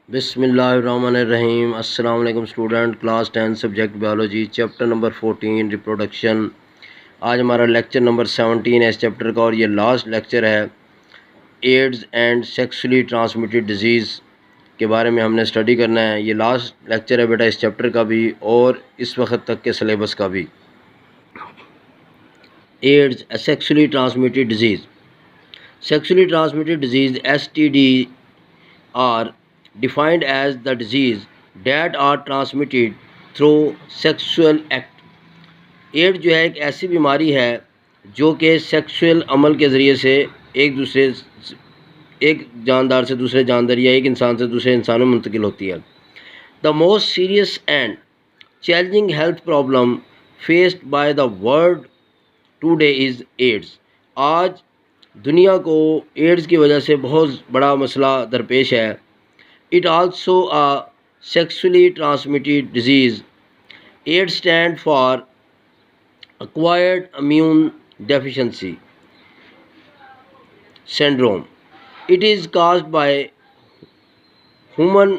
बिस्मिल्लाहिर्रहमानिर्रहीम। अस्सलाम वालेकुम student, class 10 subject biology, chapter number 14 reproduction. आज हमारा लेक्चर नंबर 17 है इस चैप्टर का और ये लास्ट लेक्चर है। AIDS and sexually transmitted disease के बारे में हमने स्टडी करना है। ये लास्ट लेक्चर है बेटा इस चैप्टर का भी और इस वक्त तक के सिलेबस का भी। AIDS sexually transmitted disease, sexually transmitted disease STD are defined as the disease that are transmitted through sexual act। AIDS जो है एक ऐसी बीमारी है जो कि सेक्सुअल अमल के ज़रिए से एक जानदार से दूसरे जानदार या एक इंसान से दूसरे इंसान में मुंतकिल होती है। The most serious and challenging health problem faced by the world today is AIDS. आज दुनिया को एड्स की वजह से बहुत बड़ा मसला दरपेश है। It also a sexually transmitted disease. AIDS stand for acquired immune deficiency syndrome। It is caused by human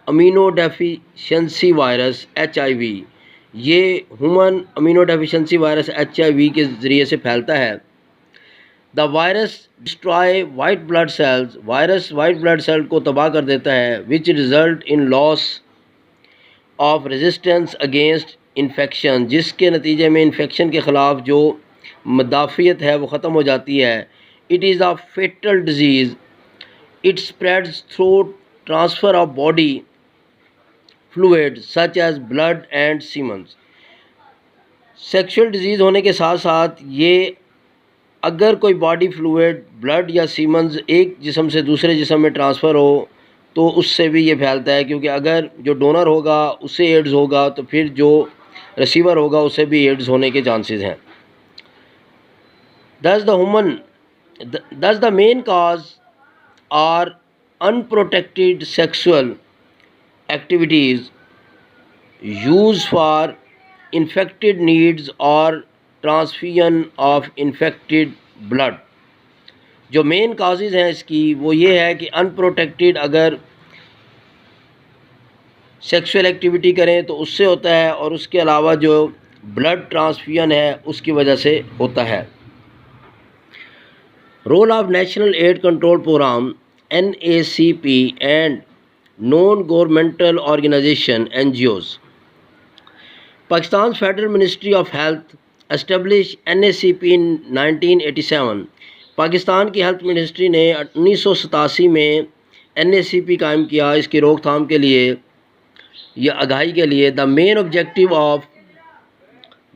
immunodeficiency virus HIV। ये ह्यूमन इम्यूनोडेफिशिएंसी वायरस HIV के ज़रिए से फैलता है। The virus destroy white blood cells. Virus white blood cell को तबाह कर देता है। Which result in loss of resistance against infection, जिसके नतीजे में इन्फेक्शन के ख़िलाफ़ जो मदाफ़ियत है वो ख़त्म हो जाती है। It is a fatal disease. It spreads through transfer of body fluid such as blood and semens. Sexual disease होने के साथ साथ ये अगर कोई बॉडी फ्लूइड ब्लड या सीमन्स एक जिस्म से दूसरे जिस्म में ट्रांसफ़र हो तो उससे भी ये फैलता है, क्योंकि अगर जो डोनर होगा उससे एड्स होगा तो फिर जो रिसीवर होगा उससे भी एड्स होने के चांसेस हैं। Thus the main cause are unprotected sexual activities use for infected needs और ट्रांसफ्यूजन ऑफ इन्फेक्टेड ब्लड। जो मेन काजेज़ हैं इसकी वो ये है कि अनप्रोटेक्टेड अगर सेक्सुअल एक्टिविटी करें तो उससे होता है, और उसके अलावा जो ब्लड ट्रांसफ्यूजन है उसकी वजह से होता है। Role of national aid control program NACP and non governmental organization NGOs। Pakistan federal ministry of health establish NACP in 1987। Pakistan की हेल्थ मिनिस्ट्री ने 1987 में NACP कायम किया इसकी रोकथाम के लिए या आगाही के लिए। The main objective of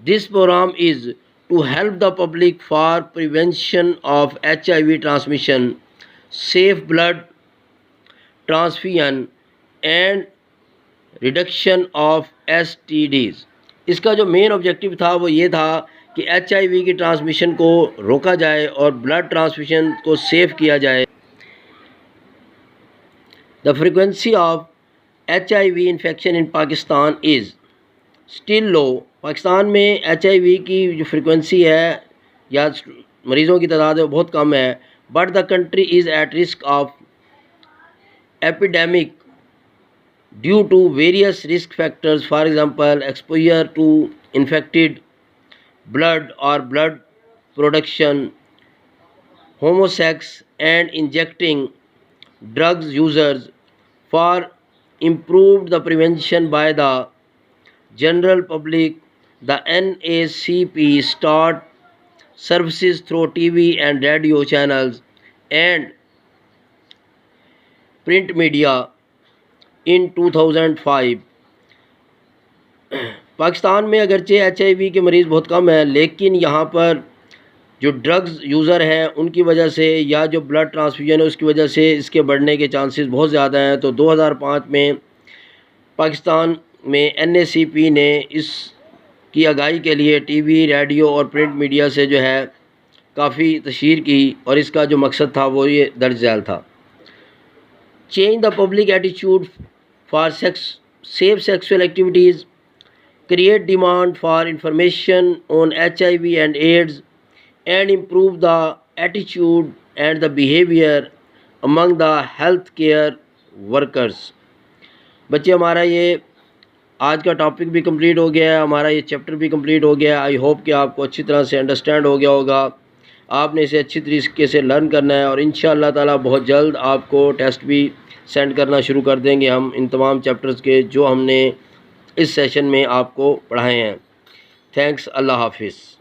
this program is to help the public for prevention of HIV transmission, safe blood transfusion and reduction of STDs। इसका जो मेन ऑब्जेक्टिव था वो ये था कि HIV की ट्रांसमिशन को रोका जाए और ब्लड ट्रांसफ्यूजन को सेफ किया जाए। The frequency of HIV infection in Pakistan is still low. Pakistan में HIV की जो फ्रीक्वेंसी है या मरीज़ों की तादाद है वो बहुत कम है। But the country is at risk of epidemic due to various risk factors, for example exposure to infected blood or blood production, homosex and injecting drugs users. For improved the prevention by the general public, the NACP start services through TV and radio channels and print media in 2005। Pakistan में अगरचे HIV के मरीज़ बहुत कम हैं, लेकिन यहाँ पर जो ड्रग्स यूज़र हैं उनकी वजह से या जो ब्लड ट्रांसफ्यूजन है उसकी वजह से इसके बढ़ने के चांसेस बहुत ज़्यादा हैं। तो 2005 में पाकिस्तान में NACP ने इसकी आगाही के लिए TV, रेडियो और प्रिंट मीडिया से जो है काफ़ी तशहीर की, और इसका जो मकसद था वो ये दर्ज झैल था। Change the public attitude for safe sexual activities, create demand for information on HIV and AIDS, and improve the attitude and the behavior among the healthcare workers। बच्चे हमारा ये आज का टॉपिक भी कंप्लीट हो गया है, हमारा ये चैप्टर भी कंप्लीट हो गया है। आई होप कि आपको अच्छी तरह से अंडरस्टैंड हो गया होगा। आपने इसे अच्छी तरीके से लर्न करना है और इंशाअल्लाह ताला बहुत जल्द आपको टेस्ट भी सेंड करना शुरू कर देंगे हम इन तमाम चैप्टर्स के जो हमने इस सेशन में आपको पढ़ाए हैं। थैंक्स, अल्लाह हाफिज़।